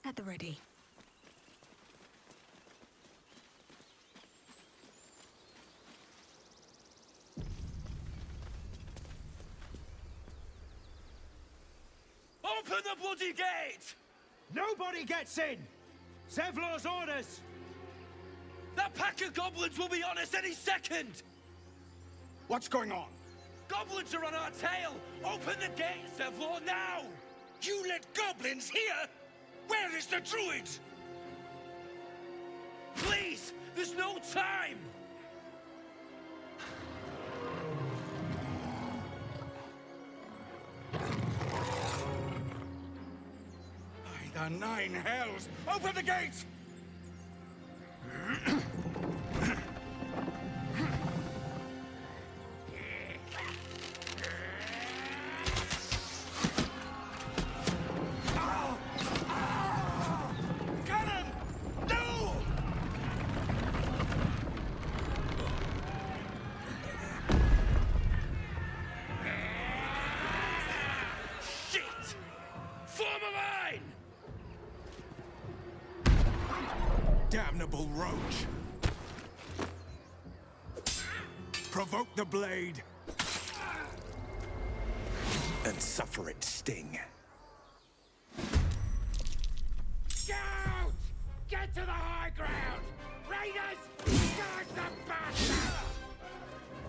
At the ready. Open the bloody gate! Nobody gets in! Zevlor's orders! That pack of goblins will be on us any second! What's going on? Goblins are on our tail! Open the gate, Zevlor, now! You let goblins here? Where is the Druid? Please! There's no time! By the nine hells! Open the gate! Damnable roach! Provoke the blade! And suffer its sting. Shout! Get to the high ground! Raiders, start the battle!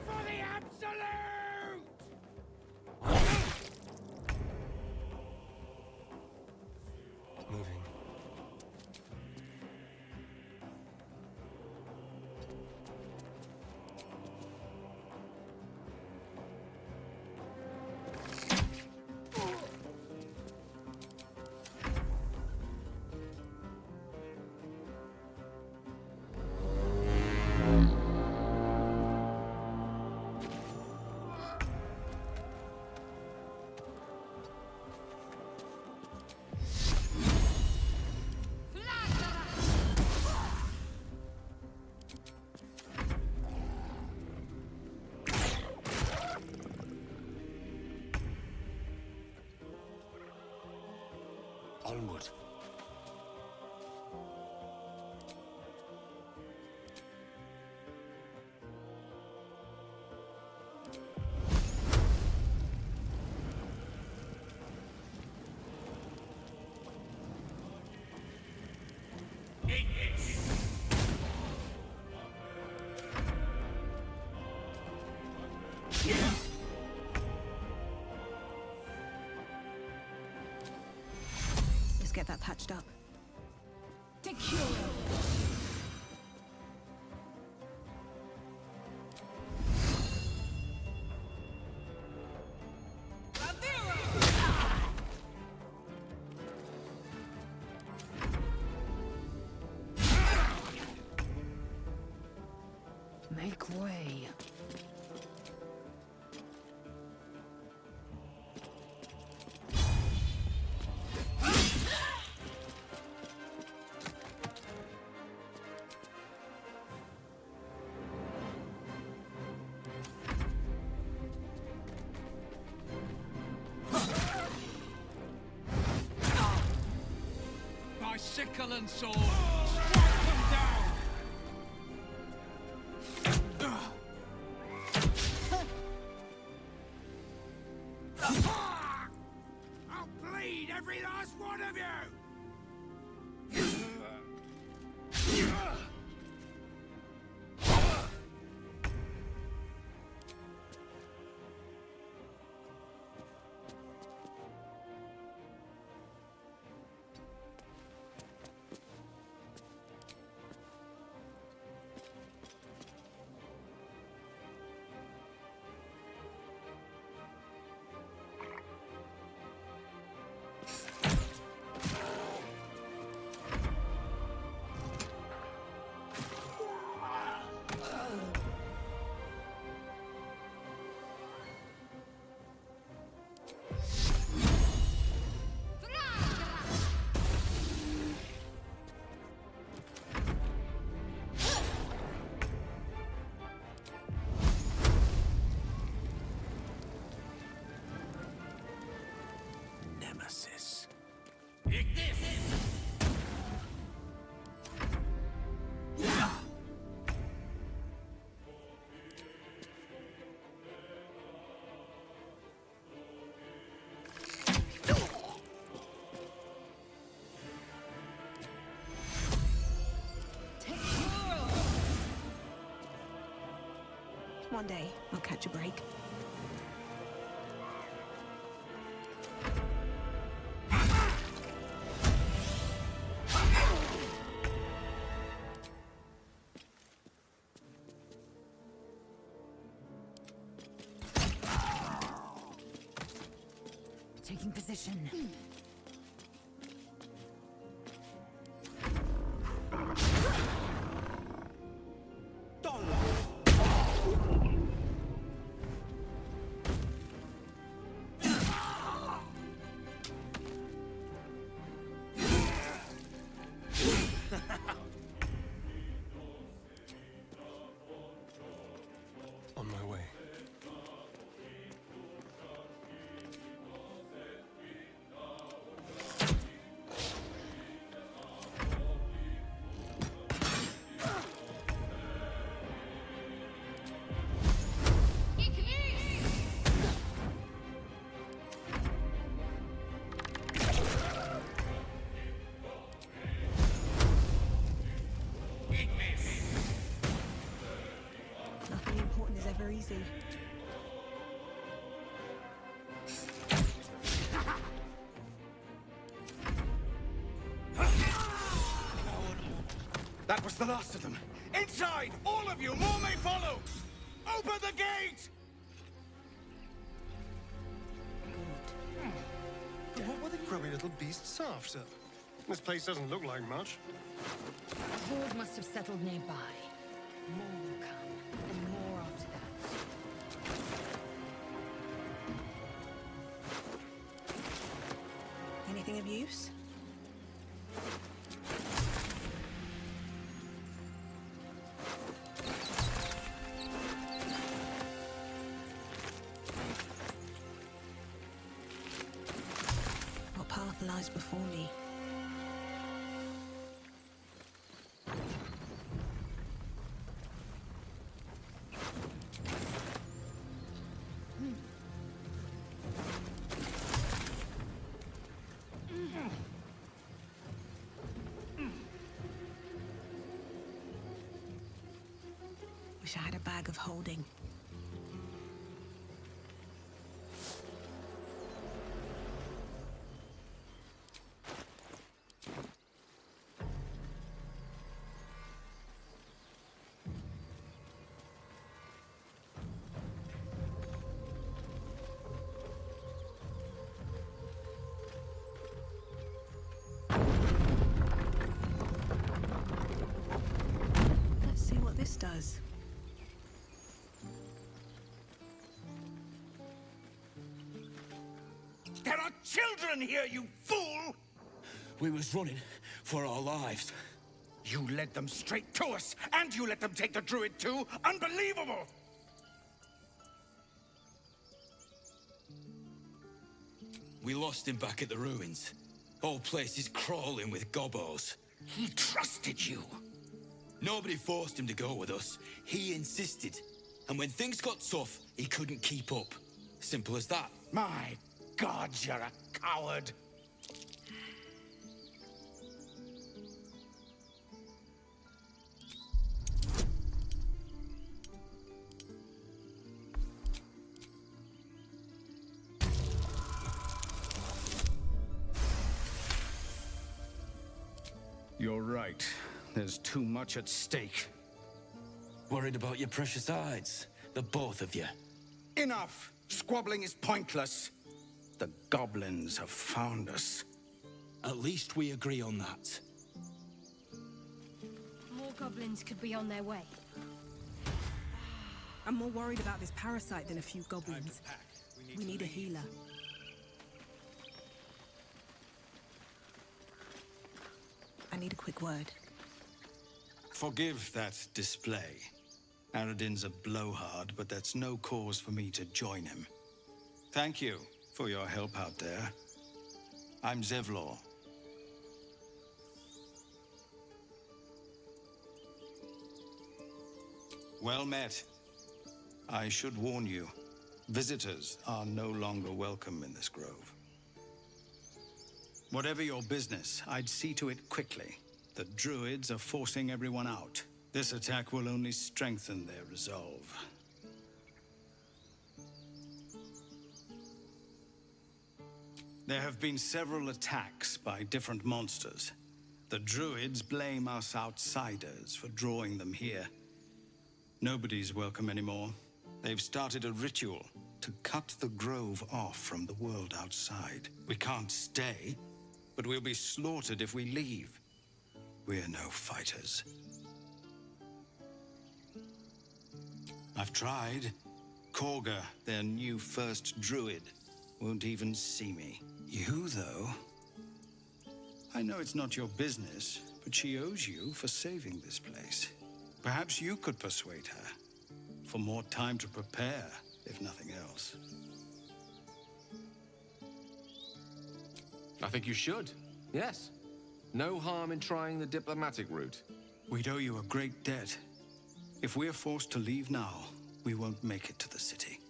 For the absolute! Moving. Onward. Get that patched up. Make way. Sickle and sword! Strike them down! I'll bleed every last one of you! Nemesis. Ignis! One day, I'll catch a break. Taking position. On my way. Nothing important is ever easy. That was the last of them. Inside! All of you! More may follow! Open the gate! What were the grubby little beasts after? This place doesn't look like much. The horde must have settled nearby. More will come, and more after that. Anything of use? What path lies before me? Wish I had a bag of holding. Let's see what this does. There are children here, you fool! We was running for our lives. You led them straight to us, and you let them take the Druid too? Unbelievable! We lost him back at the ruins. Whole place is crawling with gobos. He trusted you. Nobody forced him to go with us. He insisted. And when things got tough, he couldn't keep up. Simple as that. My God, you're a coward. You're right. There's too much at stake. Worried about your precious hides. The both of you. Enough! Squabbling is pointless. The goblins have found us. At least we agree on that. More goblins could be on their way. I'm more worried about this parasite than a few goblins. We need a healer. I need a quick word. Forgive that display. Aradin's a blowhard, but that's no cause for me to join him. Thank you for your help out there. I'm Zevlor. Well met. I should warn you, visitors are no longer welcome in this grove. Whatever your business, I'd see to it quickly. The Druids are forcing everyone out. This attack will only strengthen their resolve. There have been several attacks by different monsters. The Druids blame us outsiders for drawing them here. Nobody's welcome anymore. They've started a ritual to cut the grove off from the world outside. We can't stay, but we'll be slaughtered if we leave. We're no fighters. I've tried. Korga, their new first druid, won't even see me. You, though? I know it's not your business, but she owes you for saving this place. Perhaps you could persuade her. For more time to prepare, if nothing else. I think you should, yes. No harm in trying the diplomatic route. We'd owe you a great debt. If we're forced to leave now, we won't make it to the city.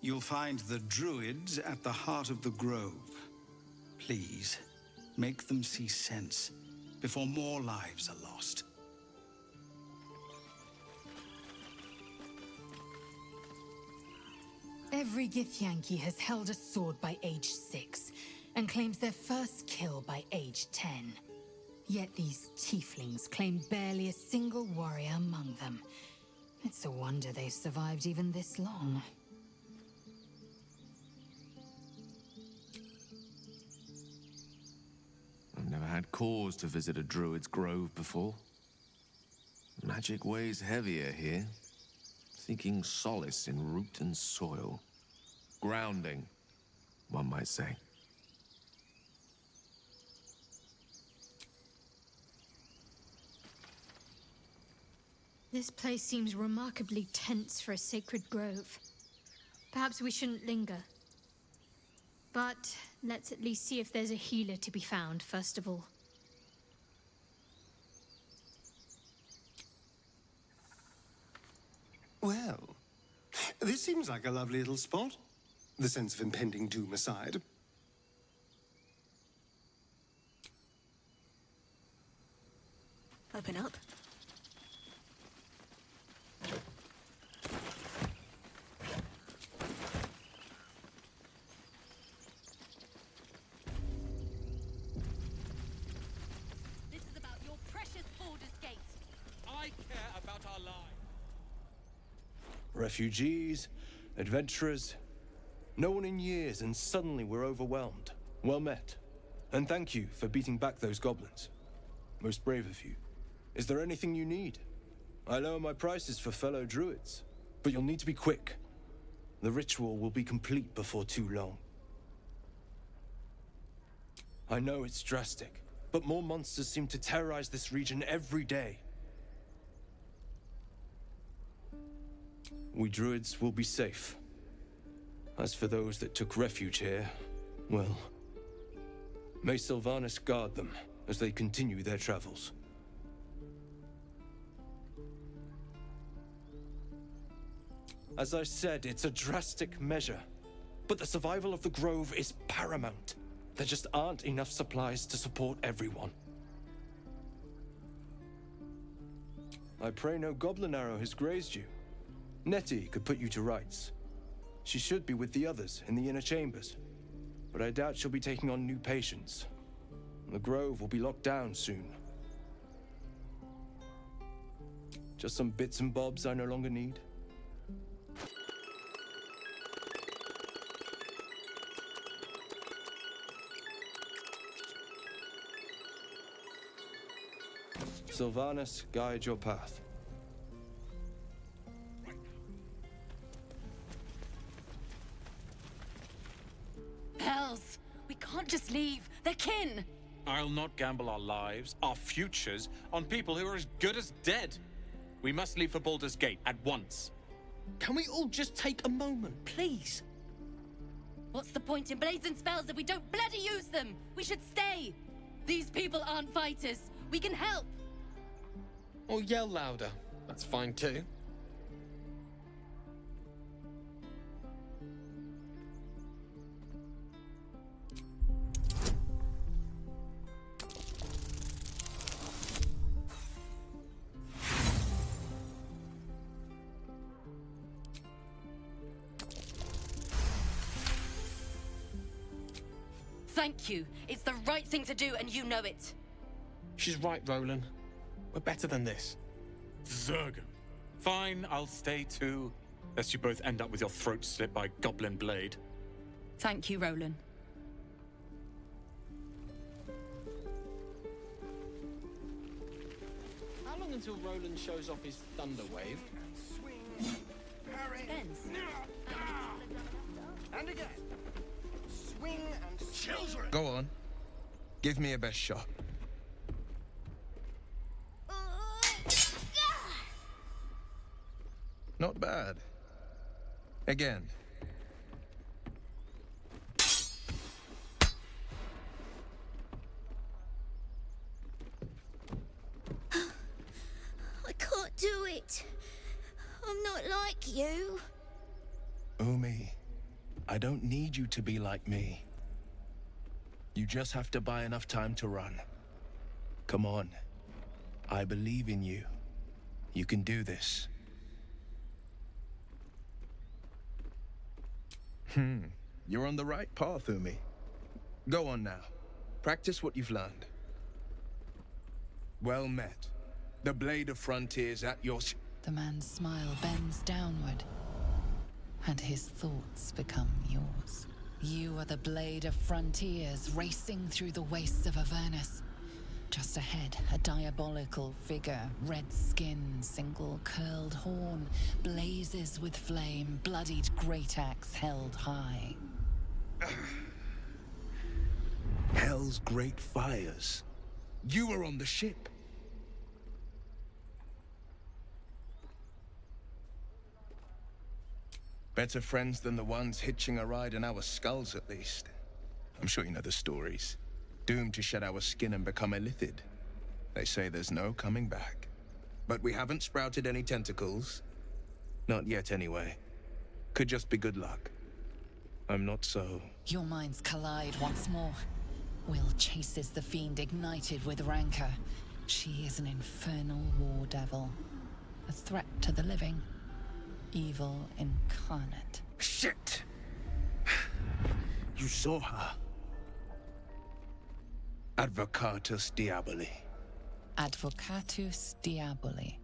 You'll find the Druids at the heart of the grove. Please, make them see sense before more lives are lost. Every Githyanki has held a sword by age 6, and claims their first kill by age 10. Yet these tieflings claim barely a single warrior among them. It's a wonder they've survived even this long. I've never had cause to visit a druid's grove before. Magic weighs heavier here, seeking solace in root and soil. Grounding, one might say. This place seems remarkably tense for a sacred grove. Perhaps we shouldn't linger. But let's at least see if there's a healer to be found, first of all. Well, this seems like a lovely little spot. The sense of impending doom aside. Open up. This is about your precious Baldur's Gate. I care about our lives. Refugees, adventurers, no one in years, and suddenly we're overwhelmed. Well met. And thank you for beating back those goblins. Most brave of you. Is there anything you need? I lower my prices for fellow druids, but you'll need to be quick. The ritual will be complete before too long. I know it's drastic, but more monsters seem to terrorize this region every day. We druids will be safe. As for those that took refuge here, well, may Sylvanas guard them as they continue their travels. As I said, it's a drastic measure, but the survival of the grove is paramount. There just aren't enough supplies to support everyone. I pray no goblin arrow has grazed you. Nettie could put you to rights. She should be with the others in the inner chambers, but I doubt she'll be taking on new patients. The grove will be locked down soon. Just some bits and bobs I no longer need. Sylvanas, guide your path. Hells! We can't just leave. They're kin! I'll not gamble our lives, our futures, on people who are as good as dead. We must leave for Baldur's Gate at once. Can we all just take a moment, please? What's the point in blazing spells if we don't bloody use them? We should stay! These people aren't fighters. We can help! Or yell louder. That's fine too. Thank you. It's the right thing to do, and you know it. She's right, Roland. We're better than this. Zerg. Fine, I'll stay too. Lest you both end up with your throats slit by goblin blade. Thank you, Roland. How long until Roland shows off his thunder wave? Depends. And again. Swing and children. Go on. Give me a best shot. Not bad. Again. I can't do it. I'm not like you. Umi, I don't need you to be like me. You just have to buy enough time to run. Come on. I believe in you. You can do this. You're on the right path, Umi. Go on now. Practice what you've learned. Well met. The blade of frontiers at your... The man's smile bends downward, and his thoughts become yours. You are the blade of frontiers racing through the wastes of Avernus. Just ahead, a diabolical figure, red skin, single curled horn, blazes with flame, bloodied great axe held high. Hell's great fires. You were on the ship. Better friends than the ones hitching a ride in our skulls, at least. I'm sure you know the stories. Doomed to shed our skin and become illithid. They say there's no coming back. But we haven't sprouted any tentacles. Not yet, anyway. Could just be good luck. I'm not so... Your minds collide once more. Will chases the fiend ignited with rancor. She is an infernal war devil. A threat to the living. Evil incarnate. Shit! You saw her. Advocatus Diaboli. Advocatus Diaboli.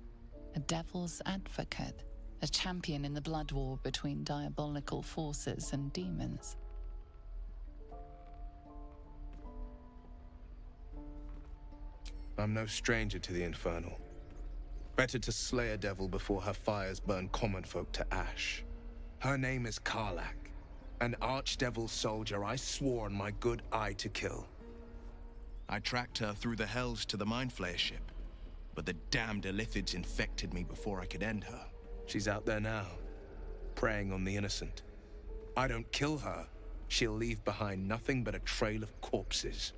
A devil's advocate. A champion in the blood war between diabolical forces and demons. I'm no stranger to the infernal. Better to slay a devil before her fires burn common folk to ash. Her name is Karlach, an archdevil soldier I swore on my good eye to kill. I tracked her through the hells to the Mindflayer ship, but the damned Illithids infected me before I could end her. She's out there now, preying on the innocent. I don't kill her, she'll leave behind nothing but a trail of corpses.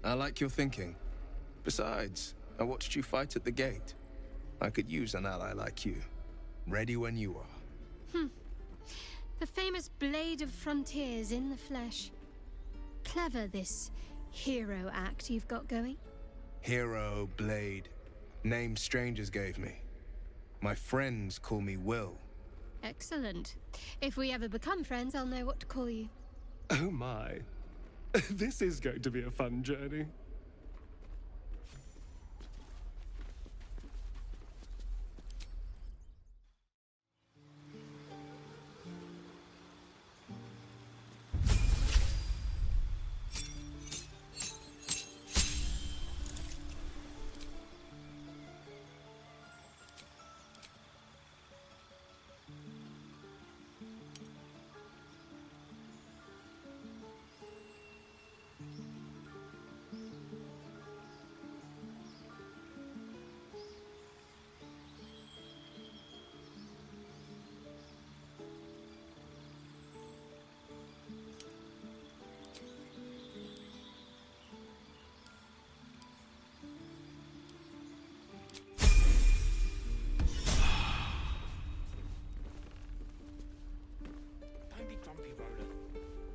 I like your thinking. Besides, I watched you fight at the gate. I could use an ally like you. Ready when you are. The famous blade of frontiers in the flesh. Clever, this hero act you've got going. Hero, blade. Name strangers gave me. My friends call me Will. Excellent. If we ever become friends, I'll know what to call you. Oh my. This is going to be a fun journey.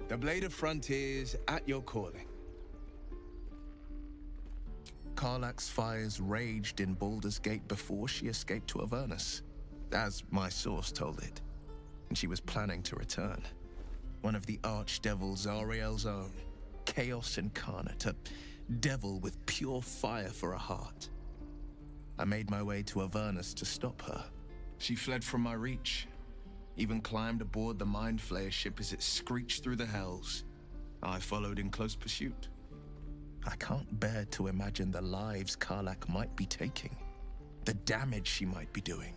The Blade of Frontiers at your calling. Karlach's fires raged in Baldur's Gate before she escaped to Avernus. as my source told it. And she was planning to return. One of the archdevils Zariel's own. Chaos incarnate, a devil with pure fire for a heart. I made my way to Avernus to stop her. She fled from my reach. Even climbed aboard the Mind Flayer ship as it screeched through the hells. I followed in close pursuit. I can't bear to imagine the lives Karlach might be taking. The damage she might be doing.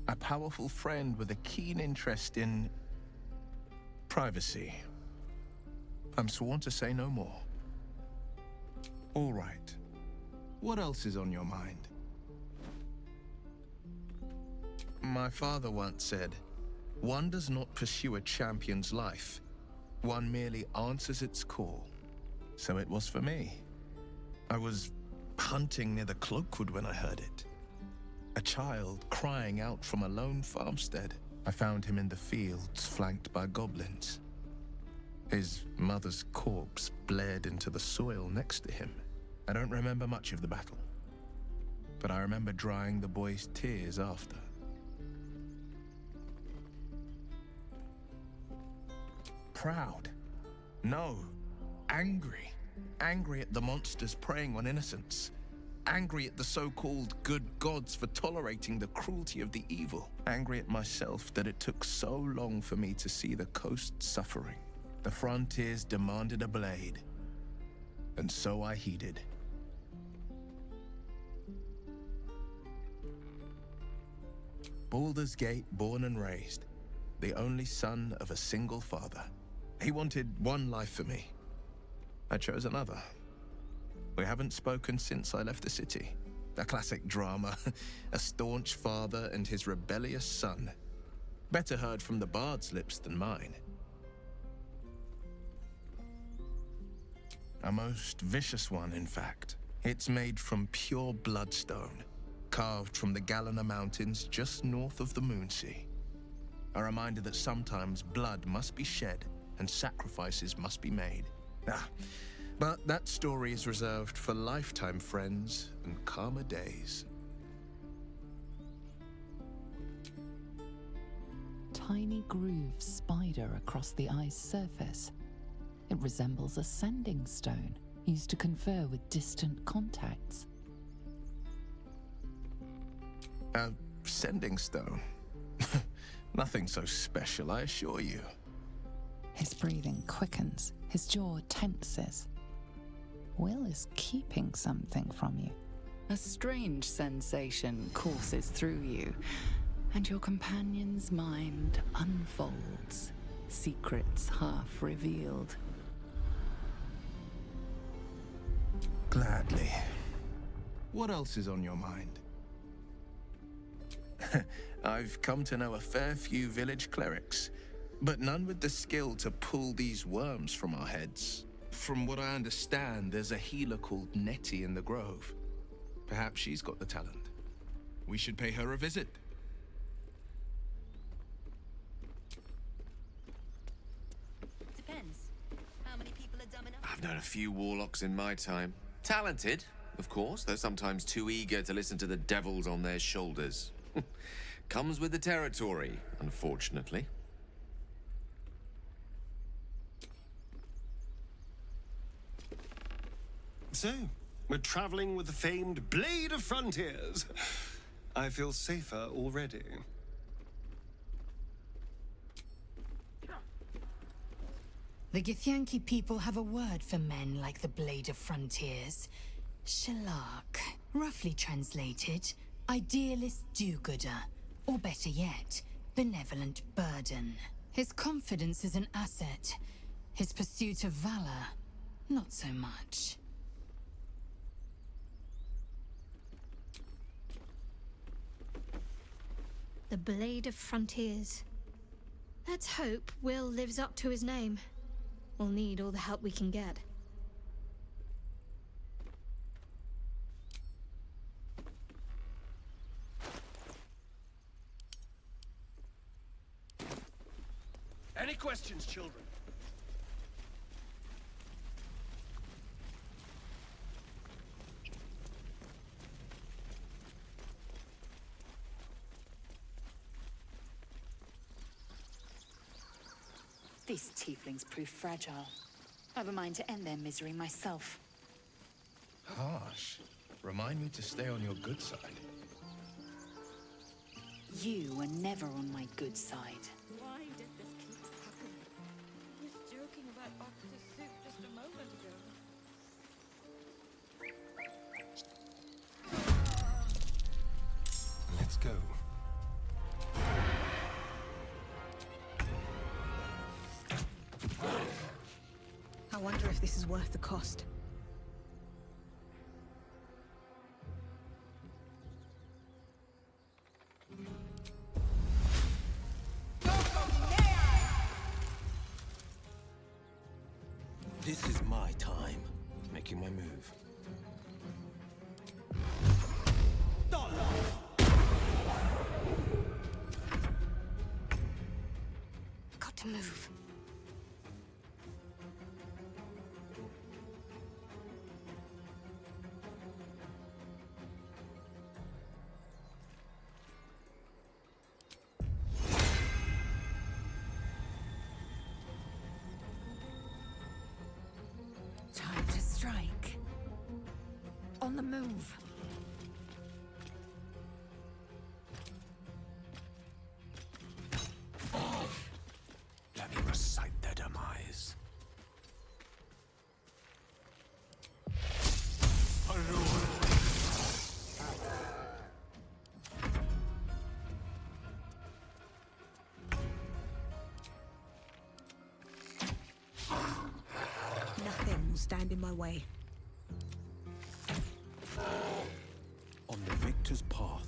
A powerful friend with a keen interest in privacy. I'm sworn to say no more. All right. What else is on your mind? My father once said, one does not pursue a champion's life. One merely answers its call. So it was for me. I was hunting near the Cloakwood when I heard it. A child crying out from a lone farmstead. I found him in the fields, flanked by goblins. His mother's corpse bled into the soil next to him. I don't remember much of the battle, but I remember drying the boy's tears after. Proud? No. Angry. Angry at the monsters preying on innocents. Angry at the so-called good gods for tolerating the cruelty of the evil. Angry at myself that it took so long for me to see the coast suffering. The frontiers demanded a blade, and so I heeded. Baldur's Gate, born and raised, the only son of a single father. He wanted one life for me. I chose another. We haven't spoken since I left the city. A classic drama, a staunch father and his rebellious son. Better heard from the bard's lips than mine. A most vicious one, in fact. It's made from pure bloodstone, carved from the Galena Mountains just north of the Moonsea. A reminder that sometimes blood must be shed and sacrifices must be made. But that story is reserved for lifetime friends and calmer days. Tiny grooves spider across the eye's surface. It resembles a sending stone used to confer with distant contacts. A sending stone? Nothing so special, I assure you. His breathing quickens, his jaw tenses. Will is keeping something from you. A strange sensation courses through you, and your companion's mind unfolds, secrets half revealed. Gladly. What else is on your mind? I've come to know a fair few village clerics, but none with the skill to pull these worms from our heads. From what I understand, there's a healer called Nettie in the Grove. Perhaps she's got the talent. We should pay her a visit. Depends. How many people are dumb enough? I've known a few warlocks in my time. Talented, of course, though sometimes too eager to listen to the devils on their shoulders. Comes with the territory, unfortunately. So, we're traveling with the famed Blade of Frontiers. I feel safer already. The Githyanki people have a word for men like the Blade of Frontiers. Shalak. Roughly translated, idealist do-gooder. Or better yet, benevolent burden. His confidence is an asset. His pursuit of valor, not so much. The Blade of Frontiers. Let's hope Will lives up to his name. We'll need all the help we can get. Any questions, children? These tieflings prove fragile. I've a mind to end their misery myself. Harsh. Remind me to stay on your good side. You were never on my good side. Why does this keep happening? I was joking about Octa's suit just a moment ago. Let's go. I wonder if this is worth the cost. This is my time. Making my move. Got to move. Time to strike. On the move. Let me recite their demise. Nothing will stand in my way. On the victor's path.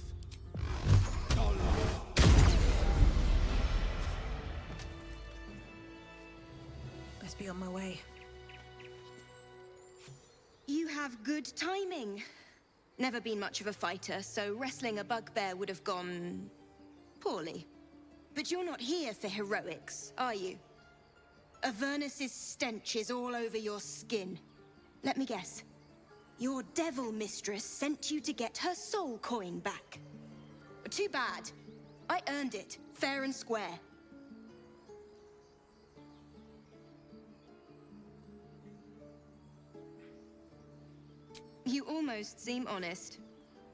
Best be on my way. You have good timing. Never been much of a fighter, so wrestling a bugbear would have gone poorly. But you're not here for heroics, are you? Avernus's stench is all over your skin. Let me guess. Your devil mistress sent you to get her soul coin back. Too bad. I earned it, fair and square. You almost seem honest.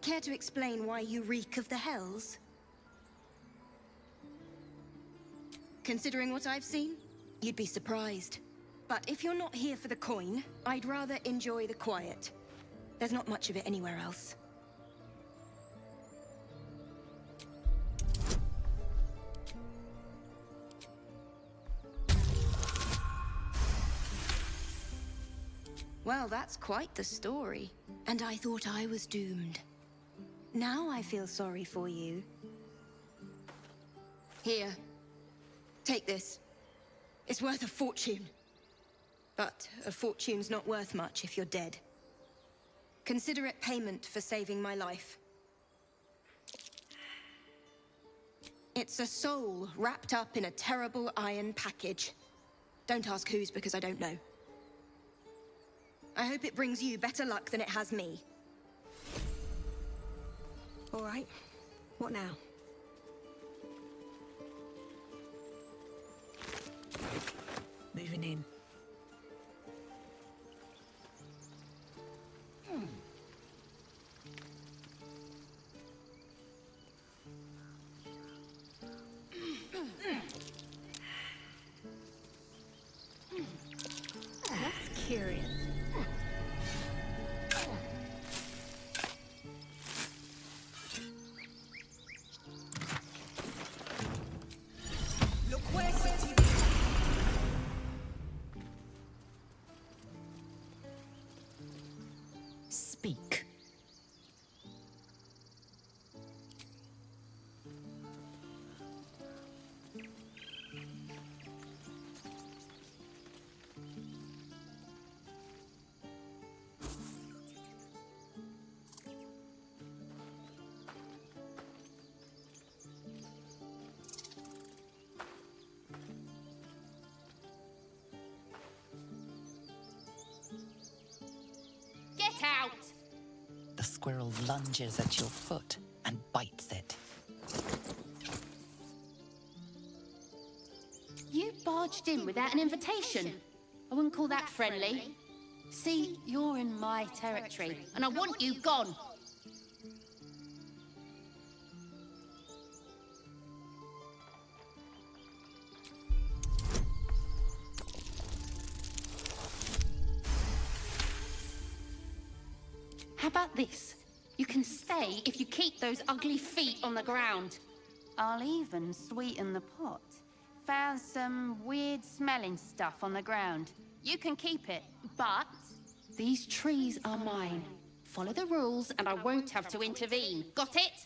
Care to explain why you reek of the hells? Considering what I've seen, you'd be surprised. But if you're not here for the coin, I'd rather enjoy the quiet. There's not much of it anywhere else. Well, that's quite the story. And I thought I was doomed. Now I feel sorry for you. Here. Take this. It's worth a fortune. But a fortune's not worth much if you're dead. Consider it payment for saving my life. It's a soul wrapped up in a terrible iron package. Don't ask whose, because I don't know. I hope it brings you better luck than it has me. All right. What now? Moving in. That's curious. Speak. Get out! The squirrel lunges at your foot and bites it. You barged in without an invitation. I wouldn't call that friendly. See, you're in my territory, and I want you gone. How about this? You can stay if you keep those ugly feet on the ground. I'll even sweeten the pot. Found some weird smelling stuff on the ground. You can keep it, but these trees are mine. Follow the rules and I won't have to intervene. Got it?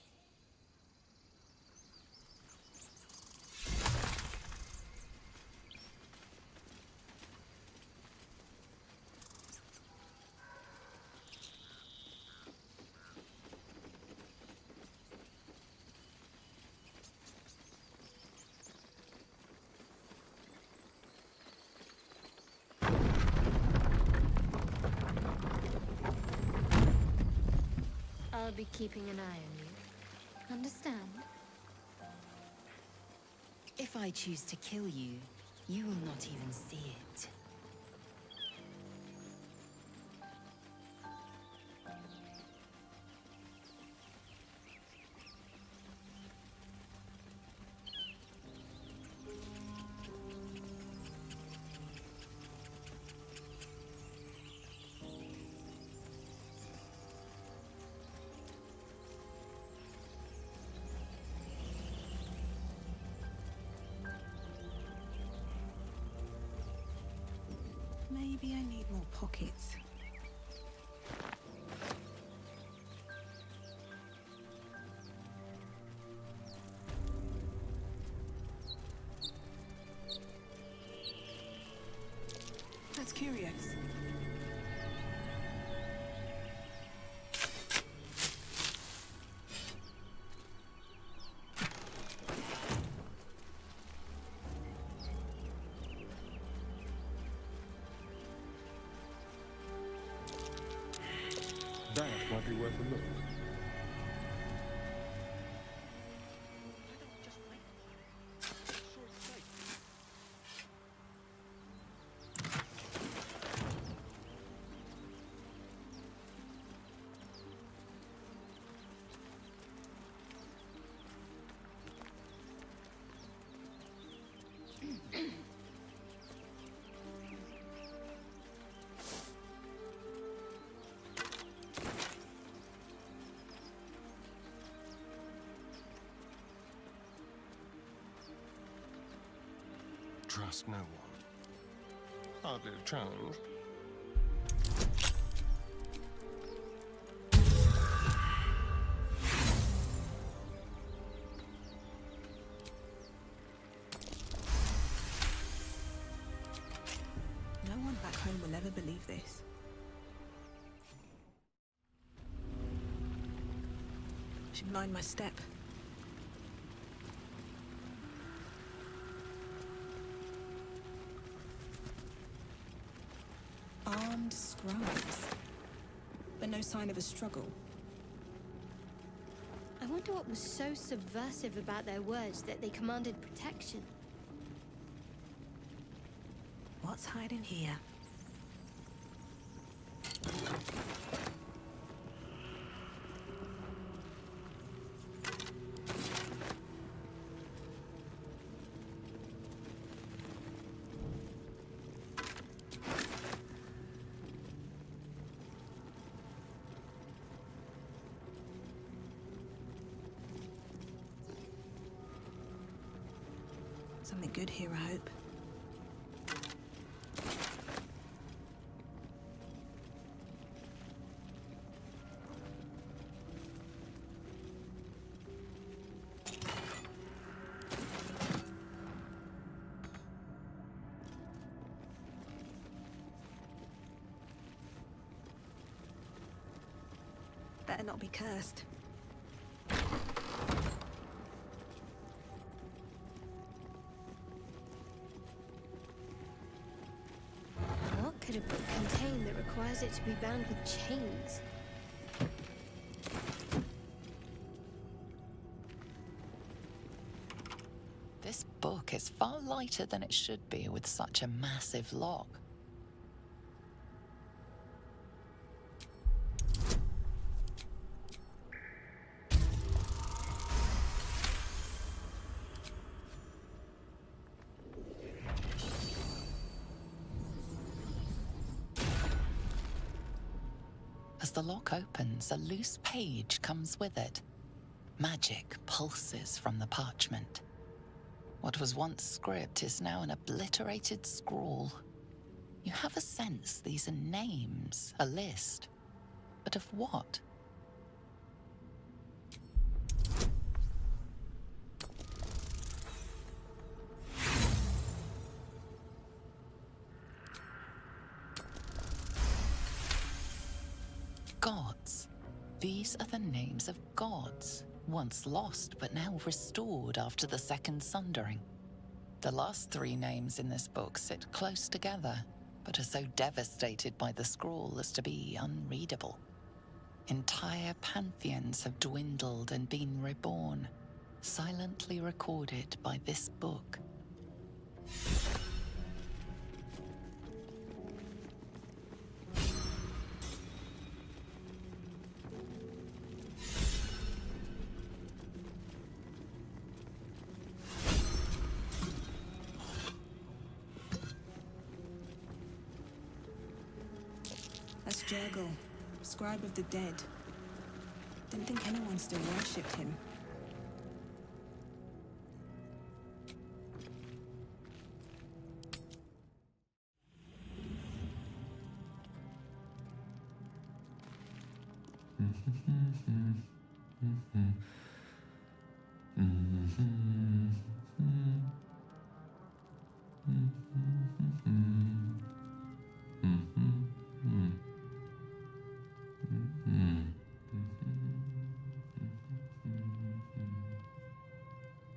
I'll be keeping an eye on you. Understand? If I choose to kill you, you will not even see it. Maybe I need more pockets. That's curious. That might be worth a look. Trust no one. Hardly a challenge. No one back home will ever believe this. I should mind my step. Armed scribes, but no sign of a struggle. I wonder what was so subversive about their words that they commanded protection. What's hiding here? Something good here, I hope. Better not be cursed. What could a book contain that requires it to be bound with chains? This book is far lighter than it should be with such a massive lock. As the lock opens, a loose page comes with it. Magic pulses from the parchment. What was once script is now an obliterated scrawl. You have a sense these are names, a list. But of what? Gods. These are the names of gods. Once lost, but now restored after the Second Sundering. The last three names in this book sit close together, but are so devastated by the scroll as to be unreadable. Entire pantheons have dwindled and been reborn, silently recorded by this book. That's Jurgle, scribe of the dead. Didn't think anyone still worshipped him.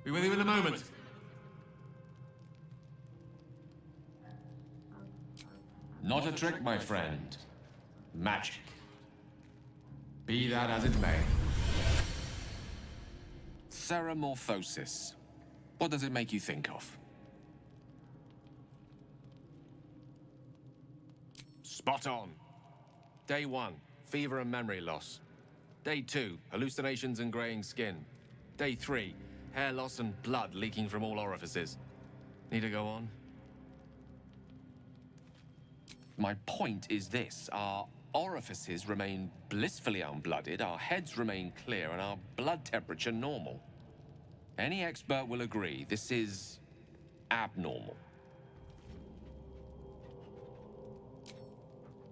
Be with you in a moment. Not a trick, my friend. Magic. Be that as it may. Ceramorphosis. What does it make you think of? Spot on. Day 1, fever and memory loss. Day 2, hallucinations and graying skin. Day 3, hair loss and blood leaking from all orifices. Need to go on? My point is this. Our orifices remain blissfully unblooded, our heads remain clear, and our blood temperature normal. Any expert will agree this is abnormal.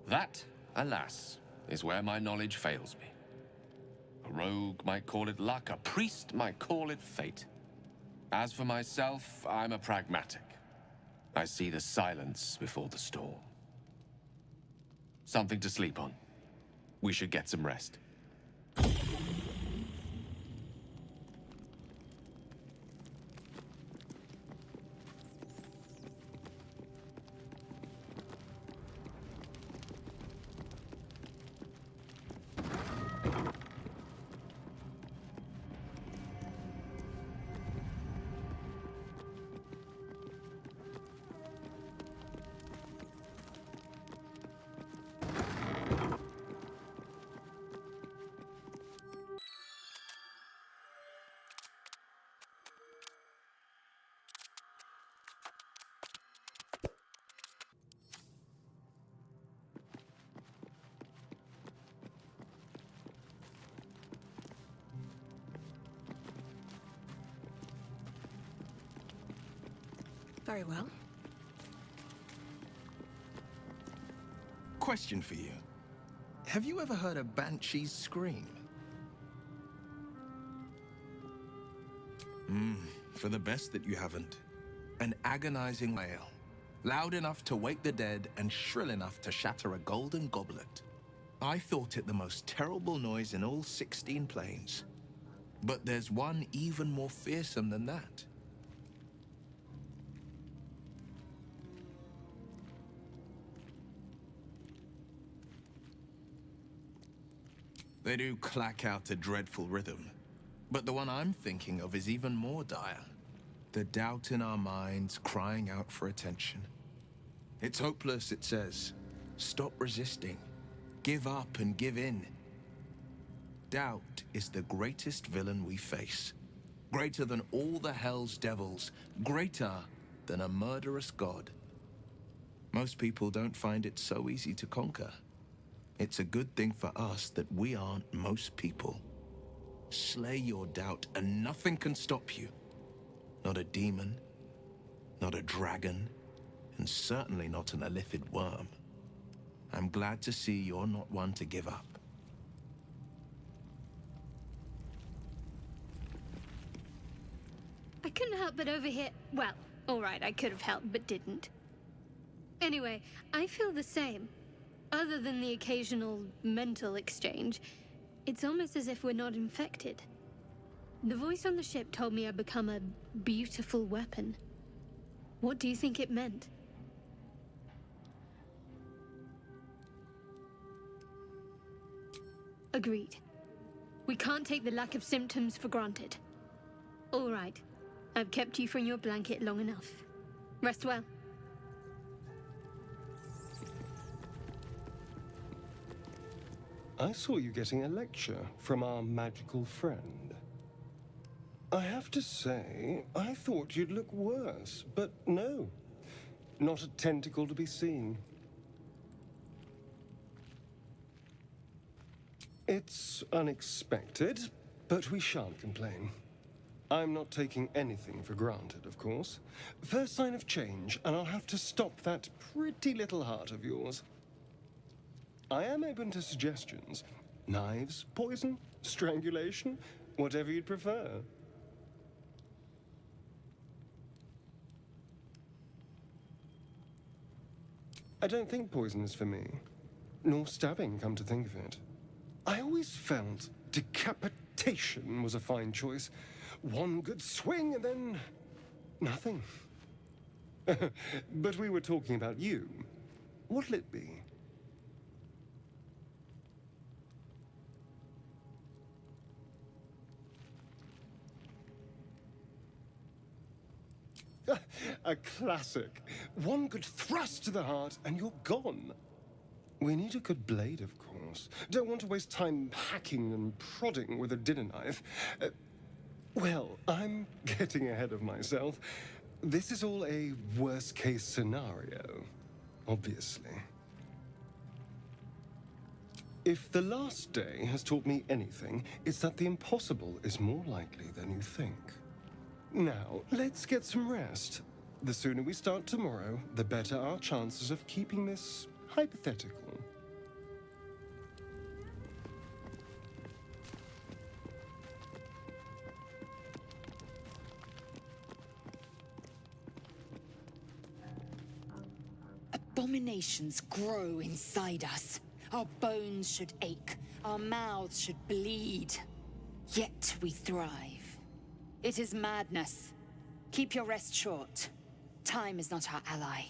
That, alas, is where my knowledge fails me. A rogue might call it luck, a priest might call it fate. As for myself, I'm a pragmatic. I see the silence before the storm. Something to sleep on. We should get some rest. Very well. Question for you. Have you ever heard a banshee's scream? For the best that you haven't. An agonizing wail. Loud enough to wake the dead and shrill enough to shatter a golden goblet. I thought it the most terrible noise in all 16 planes. But there's one even more fearsome than that. They do clack out a dreadful rhythm, but the one I'm thinking of is even more dire. The doubt in our minds crying out for attention. It's hopeless, it says. Stop resisting. Give up and give in. Doubt is the greatest villain we face. Greater than all the hell's devils. Greater than a murderous god. Most people don't find it so easy to conquer. It's a good thing for us that we aren't most people. Slay your doubt and nothing can stop you. Not a demon, not a dragon, and certainly not an illithid worm. I'm glad to see you're not one to give up. I couldn't help but overhear. Well, alright, I could have helped, but didn't. Anyway, I feel the same. Other than the occasional mental exchange, it's almost as if we're not infected. The voice on the ship told me I'd become a beautiful weapon. What do you think it meant? Agreed. We can't take the lack of symptoms for granted. All right. I've kept you from your blanket long enough. Rest well. I saw you getting a lecture from our magical friend. I have to say, I thought you'd look worse, but no. Not a tentacle to be seen. It's unexpected, but we shan't complain. I'm not taking anything for granted, of course. First sign of change, and I'll have to stop that pretty little heart of yours. I am open to suggestions. Knives, poison, strangulation, whatever you'd prefer. I don't think poison is for me. Nor stabbing, come to think of it. I always felt decapitation was a fine choice. One good swing and then nothing. But we were talking about you. What'll it be? A classic. One good thrust to the heart and you're gone. We need a good blade, of course. Don't want to waste time hacking and prodding with a dinner knife. Well, I'm getting ahead of myself. This is all a worst-case scenario, obviously. If the last day has taught me anything, it's that the impossible is more likely than you think. Now, let's get some rest. The sooner we start tomorrow, the better our chances of keeping this hypothetical. Abominations grow inside us. Our bones should ache. Our mouths should bleed. Yet we thrive. It is madness. Keep your rest short. Time is not our ally.